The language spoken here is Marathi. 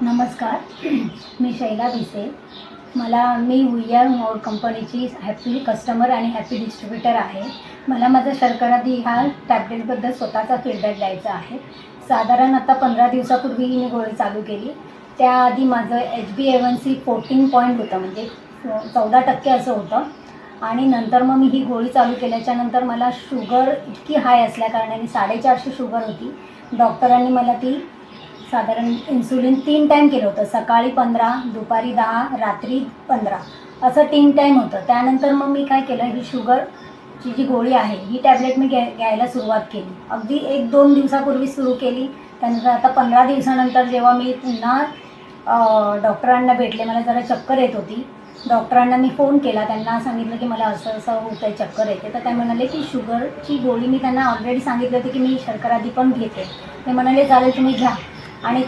नमस्कार. मी शैला भिसे. मी हुय्यर मोड कंपनीची हॅपी कस्टमर आणि हॅपी डिस्ट्रीब्युटर आहे. मला माझा शर्करादी ह्या टॅब्लेटबद्दल स्वतःचा फीडबॅक द्यायचा आहे. साधारण आता 15 दिवसापूर्वी मी गोळी चालू केली. त्याआधी माझं HbA1c 14 पॉईंट होतं, म्हणजे 14% असं होतं. आणि नंतर मग मी ही गोळी चालू केल्याच्यानंतर मला शुगर इतकी हाय असल्याकारणाने 450 शुगर होती. डॉक्टरांनी मला ती साधारण इन्सुलिन 3 टाईम केलं होतं. सकाळी 15, दुपारी 10, रात्री 15 असं 3 टाईम होतं. त्यानंतर मग मी काय केलं, ही शुगरची जी गोळी आहे ही टॅब्लेट मी घ्यायला सुरुवात केली. अगदी 1-2 दिवसापूर्वी सुरू केली. त्यानंतर आता 15 दिवसानंतर जेव्हा मी पुन्हा डॉक्टरांना भेटले, मला जरा चक्कर येत होती. डॉक्टरांना मी फोन केला, त्यांना सांगितलं की मला असं असं होतं आहे, चक्कर येते. तर ते म्हणाले की शुगरची गोळी मी त्यांना ऑलरेडी सांगितलं होती की मी शर्करादी पण घेते. ते म्हणाले चालेल तुम्ही घ्या. आणि